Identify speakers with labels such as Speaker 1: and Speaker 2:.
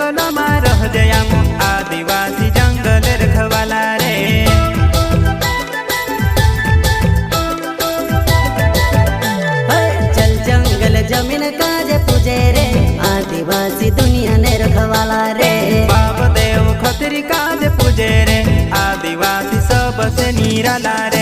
Speaker 1: जंगल में रह जया आदिवासी जंगल रखवाला रे।
Speaker 2: चल जंगल जमीन काजे पूजे रे आदिवासी दुनिया ने रखवाला रे।
Speaker 1: बाप देव खतरी काज पूजे रे आदिवासी सबसे निराला रे।